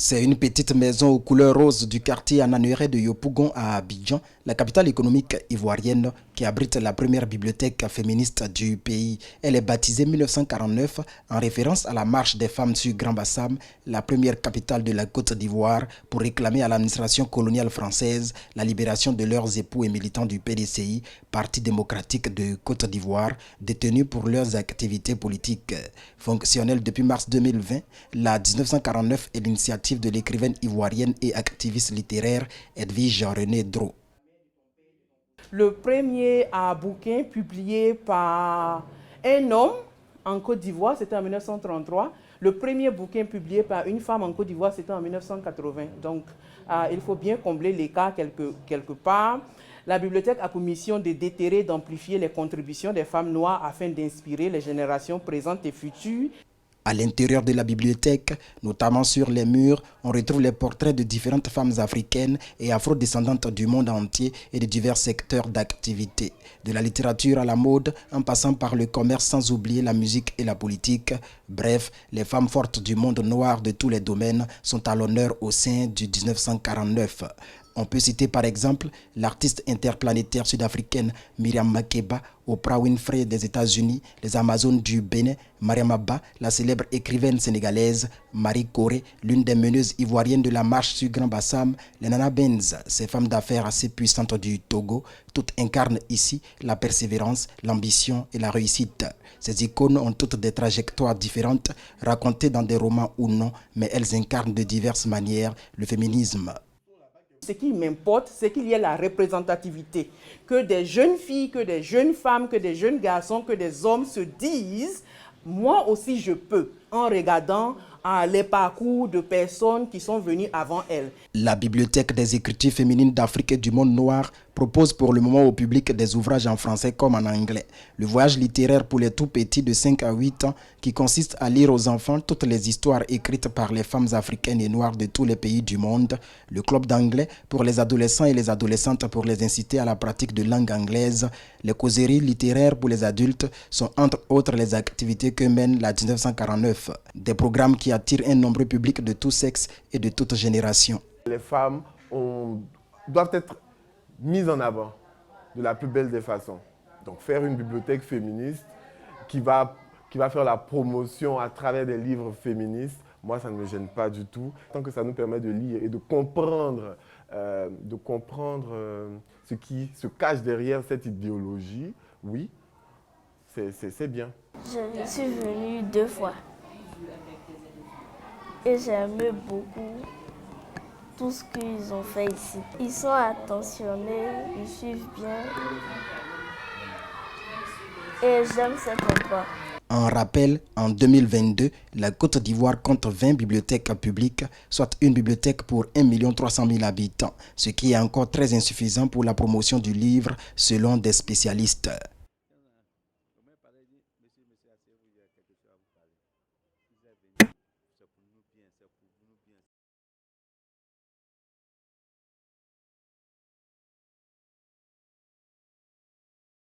C'est une petite maison aux couleurs roses du quartier Ananéré de Yopougon à Abidjan, la capitale économique ivoirienne, qui abrite la première bibliothèque féministe du pays. Elle est baptisée 1949 en référence à la marche des femmes sur Grand Bassam, la première capitale de la Côte d'Ivoire, pour réclamer à l'administration coloniale française la libération de leurs époux et militants du PDCI, Parti démocratique de Côte d'Ivoire, détenus pour leurs activités politiques. Fonctionnelle depuis mars 2020, la 1949 est l'initiative de l'écrivaine ivoirienne et activiste littéraire Edwige René Dro. Le premier bouquin publié par un homme en Côte d'Ivoire, c'était en 1933. Le premier bouquin publié par une femme en Côte d'Ivoire, c'était en 1980. Donc, il faut bien combler l'écart quelque part. La bibliothèque a pour mission de déterrer et d'amplifier les contributions des femmes noires afin d'inspirer les générations présentes et futures. À l'intérieur de la bibliothèque, notamment sur les murs, on retrouve les portraits de différentes femmes africaines et afro-descendantes du monde entier et de divers secteurs d'activité. De la littérature à la mode, en passant par le commerce sans oublier la musique et la politique. Bref, les femmes fortes du monde noir de tous les domaines sont à l'honneur au sein du 1949. On peut citer par exemple l'artiste interplanétaire sud-africaine Myriam Makeba, Oprah Winfrey des États-Unis, les Amazones du Bénin, Mariam Abba, la célèbre écrivaine sénégalaise Marie Coré, l'une des meneuses ivoiriennes de la marche sur Grand Bassam, les Nana Benz, ces femmes d'affaires assez puissantes du Togo, toutes incarnent ici la persévérance, l'ambition et la réussite. Ces icônes ont toutes des trajectoires différentes, racontées dans des romans ou non, mais elles incarnent de diverses manières le féminisme. Ce qui m'importe, c'est qu'il y ait la représentativité, que des jeunes filles, que des jeunes femmes, que des jeunes garçons, que des hommes se disent « moi aussi je peux » en regardant les parcours de personnes qui sont venues avant elles. La Bibliothèque des écritures féminines d'Afrique et du monde noir propose pour le moment au public des ouvrages en français comme en anglais. Le voyage littéraire pour les tout petits de 5 à 8 ans qui consiste à lire aux enfants toutes les histoires écrites par les femmes africaines et noires de tous les pays du monde. Le club d'anglais pour les adolescents et les adolescentes pour les inciter à la pratique de langue anglaise. Les causeries littéraires pour les adultes sont entre autres les activités que mène la 1949. Des programmes qui attirent un nombreux public de tous sexes et de toutes générations. Les femmes doivent être mises en avant de la plus belle des façons. Donc faire une bibliothèque féministe qui va faire la promotion à travers des livres féministes, moi ça ne me gêne pas du tout. Tant que ça nous permet de lire et de comprendre ce qui se cache derrière cette idéologie, oui, c'est bien. Je suis venue 2 fois et j'aime beaucoup tout ce qu'ils ont fait ici. Ils sont attentionnés, ils suivent bien et j'aime cet endroit. En rappel, en 2022, la Côte d'Ivoire compte 20 bibliothèques publiques, soit une bibliothèque pour 1 300 000 habitants, ce qui est encore très insuffisant pour la promotion du livre selon des spécialistes.